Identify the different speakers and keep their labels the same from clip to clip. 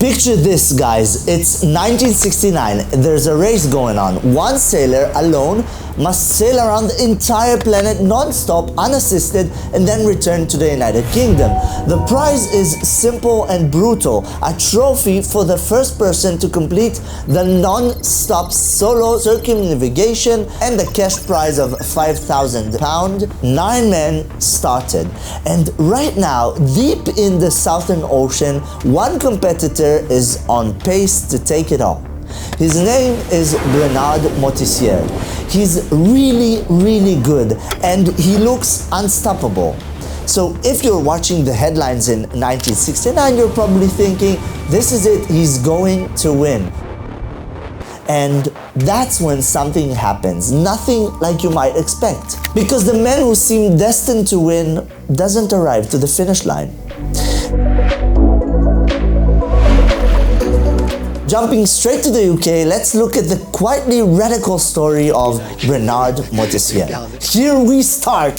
Speaker 1: Picture this, guys. It's 1969. There's a race going on. One sailor alone must sail around the entire planet non-stop, unassisted, and then return to the United Kingdom. The prize is simple and brutal. A trophy for the first person to complete the non-stop solo circumnavigation and the cash prize of £5,000. 9 men started. And right now, deep in the Southern Ocean, one competitor is on pace to take it all. His name is Bernard Moitessier. He's really good and he looks unstoppable. So if you're watching the headlines in 1969, you're probably thinking, this is it, he's going to win. And that's when something happens, nothing like you might expect. Because the man who seemed destined to win doesn't arrive to the finish line. Jumping straight to the UK, let's look at the quietly radical story of Bernard Moitessier. Here we start!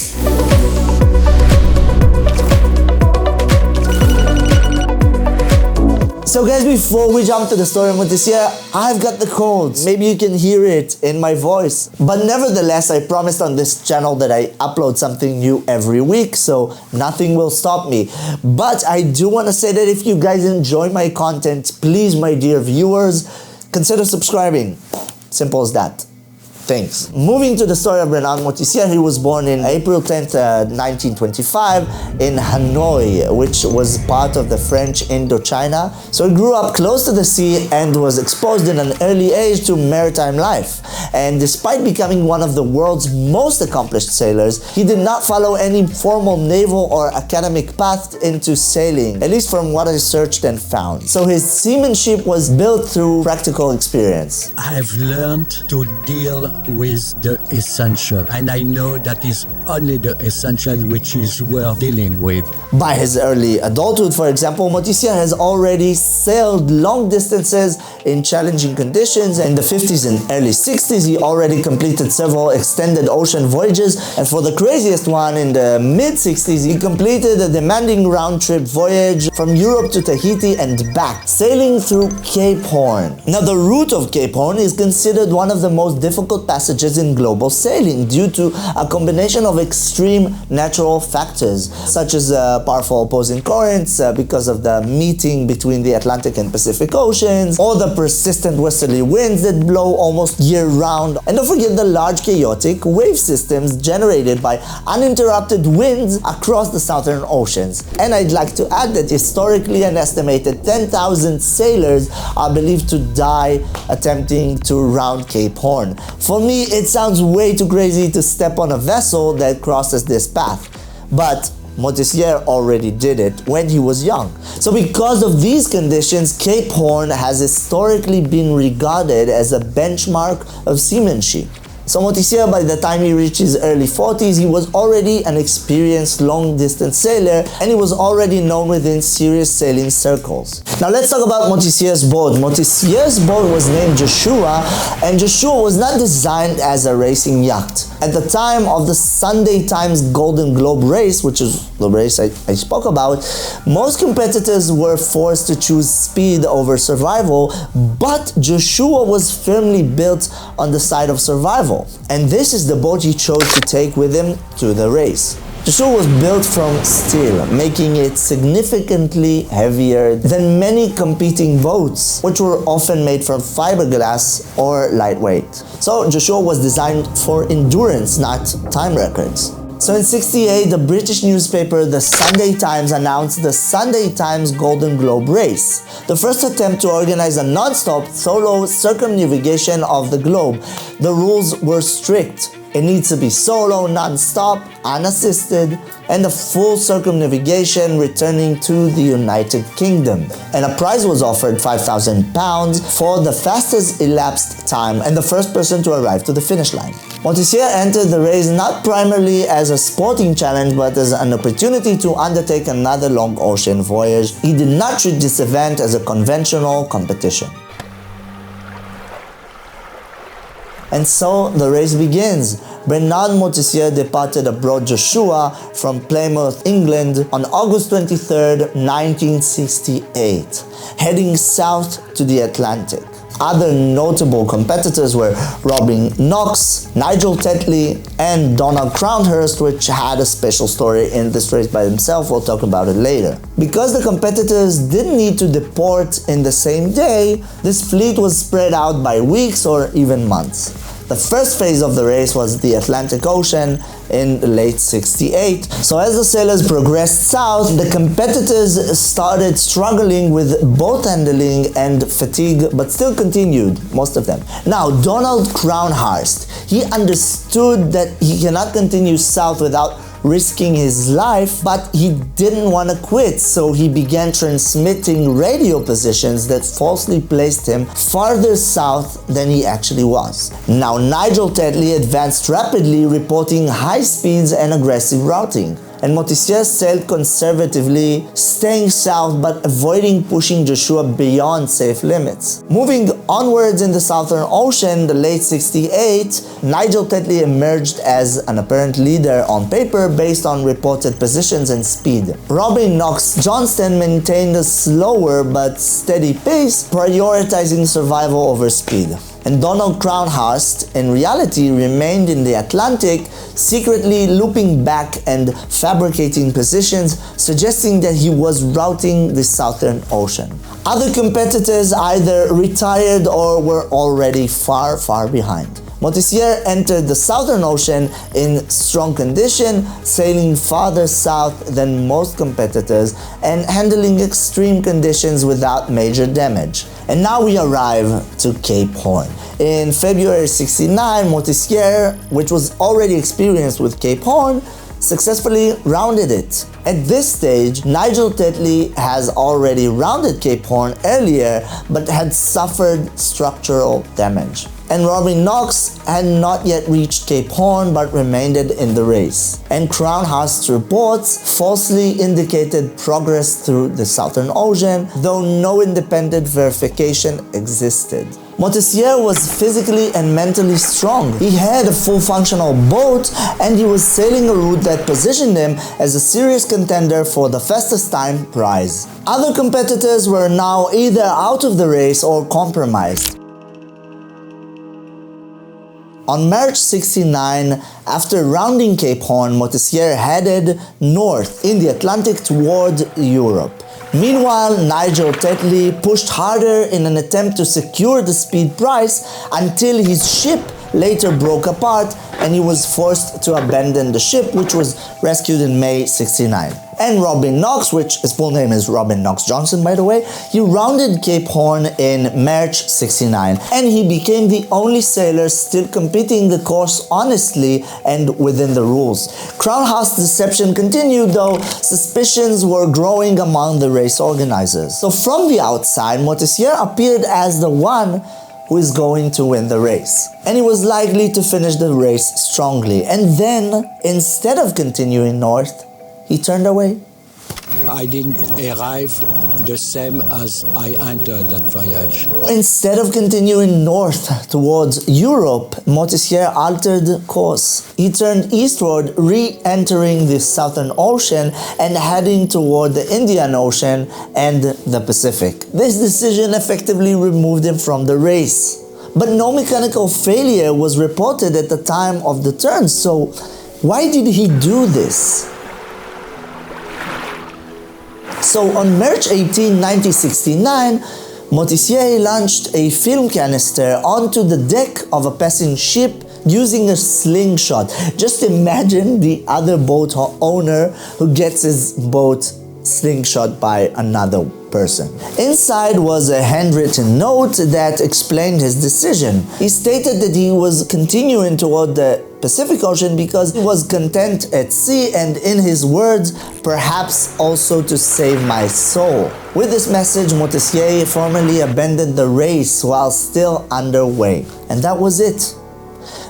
Speaker 1: So guys, before we jump to the story of Moitessier, I've got the cold. Maybe you can hear it in my voice. But nevertheless, I promised on this channel that I upload something new every week, so nothing will stop me. But I do want to say that if you guys enjoy my content, please, my dear viewers, consider subscribing. Simple as that. Thanks. Moving to the story of Bernard Moitessier, he was born in April 10th, 1925 in Hanoi, which was part of the French Indochina. So he grew up close to the sea and was exposed in an early age to maritime life. And despite becoming one of the world's most accomplished sailors, he did not follow any formal naval or academic path into sailing, at least from what I searched and found. So his seamanship was built through practical experience.
Speaker 2: I've learned to deal with the essential, and I know that is only the essential which is worth dealing with.
Speaker 1: By his early adulthood, for example, Moitessier has already sailed long distances in challenging conditions. In the 50s and early 60s, he already completed several extended ocean voyages, and for the craziest one, in the mid-60s, he completed a demanding round-trip voyage from Europe to Tahiti and back, sailing through Cape Horn. Now, the route of Cape Horn is considered one of the most difficult passages in global sailing due to a combination of extreme natural factors, such as powerful opposing currents because of the meeting between the Atlantic and Pacific Oceans, or the persistent westerly winds that blow almost year-round. And don't forget the large chaotic wave systems generated by uninterrupted winds across the Southern Oceans. And I'd like to add that historically an estimated 10,000 sailors are believed to die attempting to round Cape Horn. For me, it sounds way too crazy to step on a vessel that crosses this path. But Moitessier already did it when he was young. So because of these conditions, Cape Horn has historically been regarded as a benchmark of seamanship. So Moitessier, by the time he reached his early 40s, he was already an experienced long-distance sailor, and he was already known within serious sailing circles. Now let's talk about Moitessier's boat. Moitessier's boat was named Joshua, and Joshua was not designed as a racing yacht. At the time of the Sunday Times Golden Globe race, which is the race I spoke about, most competitors were forced to choose speed over survival, but Joshua was firmly built on the side of survival. And this is the boat he chose to take with him to the race. Joshua was built from steel, making it significantly heavier than many competing boats, which were often made from fiberglass or lightweight. So Joshua was designed for endurance, not time records. So in '68, the British newspaper The Sunday Times announced the Sunday Times Golden Globe race, the first attempt to organize a non-stop solo circumnavigation of the globe. The rules were strict. It needs to be solo, non-stop, unassisted, and a full circumnavigation returning to the United Kingdom. And a prize was offered, £5,000, for the fastest elapsed time and the first person to arrive to the finish line. Moitessier entered the race not primarily as a sporting challenge, but as an opportunity to undertake another long ocean voyage. He did not treat this event as a conventional competition. And so the race begins. Bernard Moitessier departed abroad Joshua from Plymouth, England on August 23, 1968, heading south to the Atlantic. Other notable competitors were Robin Knox, Nigel Tetley, and Donald Crowhurst, which had a special story in this race by himself. We'll talk about it later. Because the competitors didn't need to depart in the same day, this fleet was spread out by weeks or even months. The first phase of the race was the Atlantic Ocean in late '68. So as the sailors progressed south, the competitors started struggling with boat handling and fatigue, but still continued, most of them. Now, Donald Crowhurst, he understood that he cannot continue south without risking his life, but he didn't want to quit, so he began transmitting radio positions that falsely placed him farther south than he actually was. Now, Nigel Tetley advanced rapidly, reporting high speeds and aggressive routing, and Moitessier sailed conservatively, staying south but avoiding pushing Joshua beyond safe limits. Moving onwards in the Southern Ocean, the late '68, Nigel Tetley emerged as an apparent leader on paper based on reported positions and speed. Robin Knox Johnston maintained a slower but steady pace, prioritizing survival over speed. And Donald Crowhurst, in reality, remained in the Atlantic, secretly looping back and fabricating positions, suggesting that he was routing the Southern Ocean. Other competitors either retired or were already far, far behind. Moitessier entered the Southern Ocean in strong condition, sailing farther south than most competitors and handling extreme conditions without major damage. And now we arrive to Cape Horn. In February '69, Moitessier, which was already experienced with Cape Horn, successfully rounded it. At this stage, Nigel Tetley has already rounded Cape Horn earlier but had suffered structural damage. And Robin Knox had not yet reached Cape Horn but remained in the race. And Crowhurst's reports falsely indicated progress through the Southern Ocean, though no independent verification existed. Moitessier was physically and mentally strong. He had a full functional boat and he was sailing a route that positioned him as a serious contender for the fastest time prize. Other competitors were now either out of the race or compromised. On March '69, after rounding Cape Horn, Moitessier headed north in the Atlantic toward Europe. Meanwhile, Nigel Tetley pushed harder in an attempt to secure the speed prize until his ship later broke apart and he was forced to abandon the ship, which was rescued in May '69. And Robin Knox, which his full name is Robin Knox Johnston, by the way, he rounded Cape Horn in March '69, and he became the only sailor still competing the course honestly and within the rules. Crowhurst's deception continued, though suspicions were growing among the race organizers. So from the outside, Moitessier appeared as the one who is going to win the race. And he was likely to finish the race strongly. And then, instead of continuing north, he turned away.
Speaker 2: I didn't arrive the same as I entered that voyage.
Speaker 1: Instead of continuing north towards Europe, Moitessier altered course. He turned eastward, re-entering the Southern Ocean and heading toward the Indian Ocean and the Pacific. This decision effectively removed him from the race. But no mechanical failure was reported at the time of the turn, so why did he do this? So on March 18, 1969, Moitessier launched a film canister onto the deck of a passing ship using a slingshot. Just imagine the other boat owner who gets his boat slingshot by another person. Inside was a handwritten note that explained his decision. He stated that he was continuing toward the Pacific Ocean because he was content at sea and, in his words, perhaps also to save my soul. With this message, Moitessier formally abandoned the race while still underway. And that was it.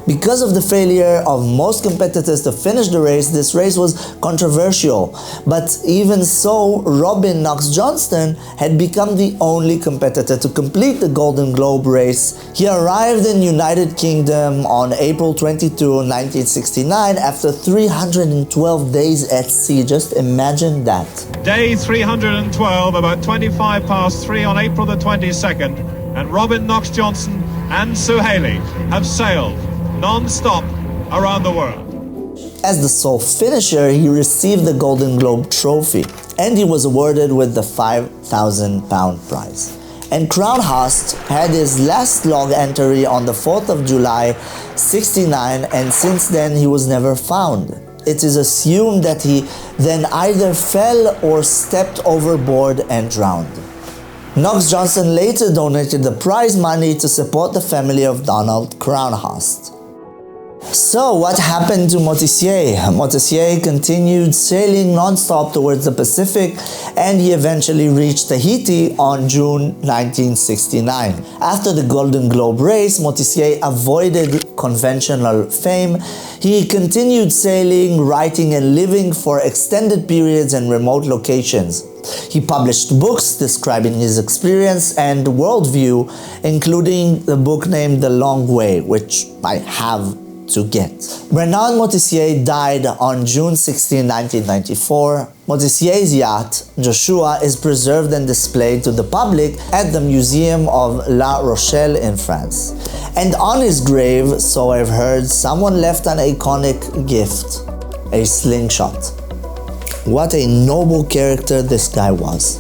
Speaker 1: Because of the failure of most competitors to finish the race, this race was controversial. But even so, Robin Knox Johnston had become the only competitor to complete the Golden Globe race. He arrived in United Kingdom on April 22, 1969 after 312 days at sea. Just imagine that.
Speaker 3: Day 312, about 25 past 3 on April the 22nd, and Robin Knox Johnston and Sue Haley have sailed non-stop around the world.
Speaker 1: As the sole finisher, he received the Golden Globe trophy, and he was awarded with the £5,000 prize. And Crown Host had his last log entry on the 4th of July, 69, and since then he was never found. It is assumed that he then either fell or stepped overboard and drowned. Knox Johnston later donated the prize money to support the family of Donald Crown Host. So what happened to Moitessier? Moitessier continued sailing non-stop towards the Pacific, and he eventually reached Tahiti on June 1969. After the Golden Globe race, Moitessier avoided conventional fame. He continued sailing, writing, and living for extended periods in remote locations. He published books describing his experience and worldview, including the book named The Long Way, which I have to get. Bernard Moitessier died on June 16, 1994. Moitessier's yacht, Joshua, is preserved and displayed to the public at the Museum of La Rochelle in France. And on his grave, so I've heard, someone left an iconic gift, a slingshot. What a noble character this guy was.